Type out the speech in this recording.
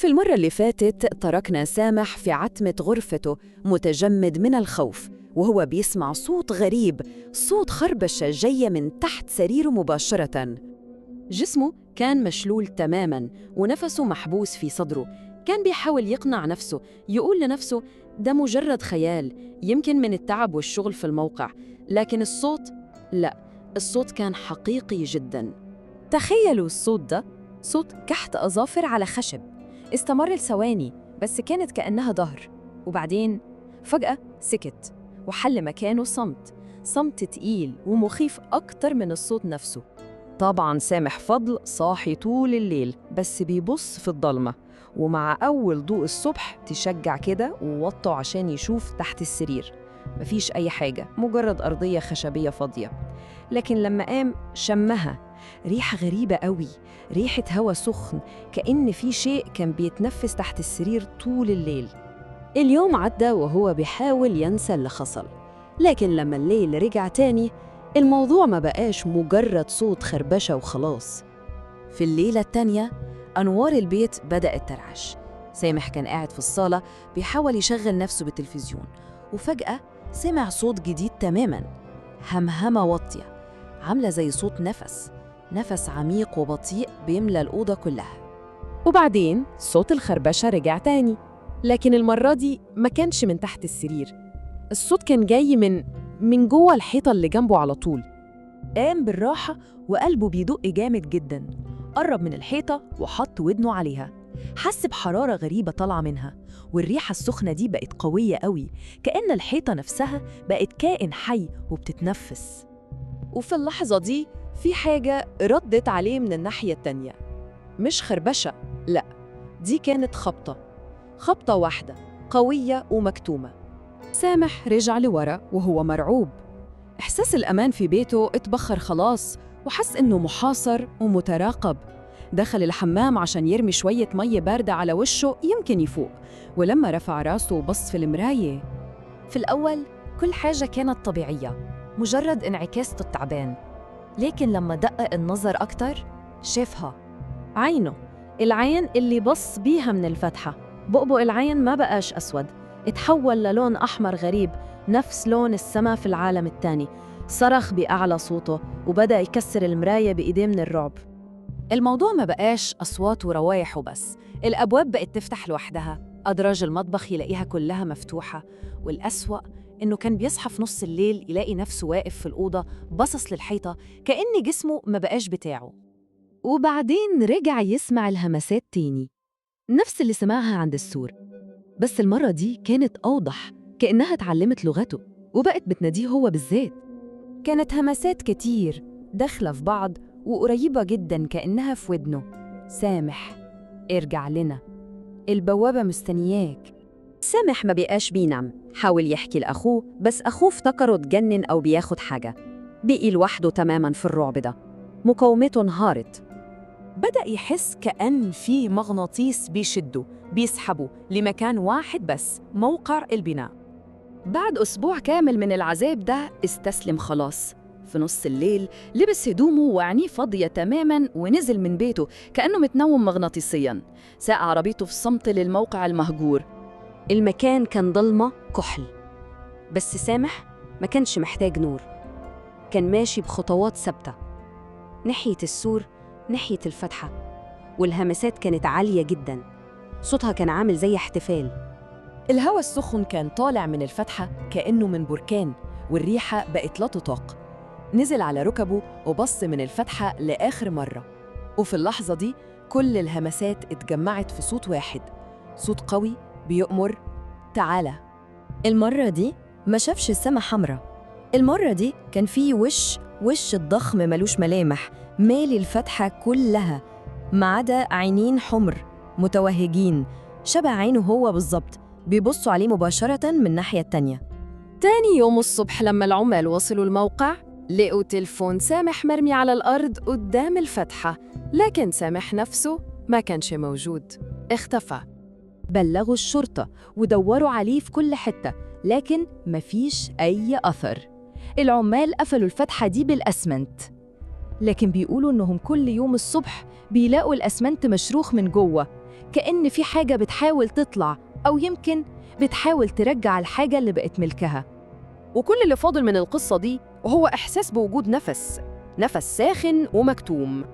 في المرة اللي فاتت تركنا سامح في عتمة غرفته متجمد من الخوف، وهو بيسمع صوت غريب، صوت خربشة جاية من تحت سريره مباشرة. جسمه كان مشلول تماماً ونفسه محبوس في صدره. كان بيحاول يقنع نفسه، يقول لنفسه ده مجرد خيال، يمكن من التعب والشغل في الموقع. لكن الصوت، لا، الصوت كان حقيقي جداً. تخيلوا الصوت ده، صوت كحت أظافر على خشب. استمر لثواني بس كانت كأنها ظهر، وبعدين فجأة سكت وحل مكانه صمت تقيل ومخيف أكتر من الصوت نفسه. طبعاً سامح فضل صاحي طول الليل بس بيبص في الضلمة، ومع أول ضوء الصبح تشجع كده ووطه عشان يشوف تحت السرير. مفيش أي حاجة، مجرد أرضية خشبية فاضية. لكن لما قام شمها ريحة غريبة قوي، ريحة هوا سخن، كأن في شيء كان بيتنفس تحت السرير طول الليل. اليوم عدى وهو بيحاول ينسى اللي حصل، لكن لما الليل رجع تاني الموضوع ما بقاش مجرد صوت خربشة وخلاص. في الليلة التانية أنوار البيت بدأت ترعش. سامح كان قاعد في الصالة بيحاول يشغل نفسه بالتلفزيون، وفجأة سمع صوت جديد تماماً، همهمة واطية عاملة زي صوت نفس عميق وبطيء بيملى الأوضة كلها. وبعدين صوت الخربشة رجع تاني، لكن المرة دي ما كانش من تحت السرير. الصوت كان جاي من جوه الحيطة اللي جنبه على طول. قام بالراحة وقلبه بيدق جامد جدا. قرب من الحيطة وحط ودنه عليها، حس بحرارة غريبة طالعة منها، والريحة السخنة دي بقت قوية قوي، كأن الحيطة نفسها بقت كائن حي وبتتنفس. وفي اللحظة دي في حاجة ردت عليه من الناحية التانية، مش خربشة، لأ، دي كانت خبطة واحدة قوية ومكتومة. سامح رجع لورا وهو مرعوب. إحساس الأمان في بيته اتبخر خلاص، وحس إنه محاصر ومتراقب. دخل الحمام عشان يرمي شوية مية باردة على وشه يمكن يفوق، ولما رفع راسه وبص في المراية، في الأول كل حاجة كانت طبيعية، مجرد انعكاس التعبان. لكن لما دقق النظر أكتر شافها، عينه، العين اللي بص بيها من الفتحة. بؤبؤ العين ما بقاش أسود، اتحول للون أحمر غريب، نفس لون السما في العالم التاني. صرخ بأعلى صوته وبدأ يكسر المراية بإيديه من الرعب. الموضوع ما بقاش أصوات وروايح وبس، الأبواب بقت تفتح لوحدها، أدراج المطبخ يلاقيها كلها مفتوحة، والأسوأ إنه كان بيصحى في نص الليل يلاقي نفسه واقف في الأوضة باصص للحيطة كأن جسمه ما بقاش بتاعه. وبعدين رجع يسمع الهمسات تاني، نفس اللي سمعها عند السور، بس المرة دي كانت أوضح، كأنها اتعلمت لغته وبقت بتناديه هو بالذات. كانت همسات كتير داخلة في بعض وقريبة جداً، كأنها في ودنه: سامح، ارجع لنا، البوابة مستنياك. سامح ما بقاش بينام، حاول يحكي لأخوه بس أخوه افتكره اتجنن أو بياخد حاجة. بقي لوحده تماماً في الرعب ده، مقاومته انهارت. بدأ يحس كأن في مغناطيس بيشده، بيسحبه لمكان واحد بس، موقع البناء. بعد أسبوع كامل من العذاب ده استسلم خلاص. في نص الليل لبس هدومه وعينيه فاضية تماماً ونزل من بيته كأنه متنوم مغناطيسياً. ساق عربيته في صمت للموقع المهجور. المكان كان ضلمة كحل، بس سامح ما كانش محتاج نور. كان ماشي بخطوات ثابتة ناحية السور، ناحية الفتحة، والهمسات كانت عالية جداً، صوتها كان عامل زي احتفال. الهواء السخن كان طالع من الفتحة كأنه من بركان، والريحة بقت لا تطاق. نزل على ركبه وبص من الفتحة لآخر مرة، وفي اللحظة دي كل الهمسات اتجمعت في صوت واحد، صوت قوي بيؤمر: تعالى. المرة دي ما شافش السما حمرا، المرة دي كان فيه وش الضخم ملوش ملامح، مالي الفتحة كلها ما عدا عينين حمر متوهجين شبه عينه هو بالظبط، بيبصوا عليه مباشرة من الناحية التانية. تاني يوم الصبح لما العمال وصلوا الموقع لقوا تلفون سامح مرمي على الأرض قدام الفتحة، لكن سامح نفسه ما كانش موجود، اختفى. بلغوا الشرطة ودوروا عليه في كل حتة، لكن مفيش أي أثر. العمال قفلوا الفتحة دي بالأسمنت، لكن بيقولوا إنهم كل يوم الصبح بيلاقوا الأسمنت مشروخ من جوه، كأن في حاجة بتحاول تطلع، أو يمكن بتحاول ترجع الحاجة اللي بقت ملكها. وكل اللي فاضل من القصة دي هو إحساس بوجود نفس ساخن ومكتوم.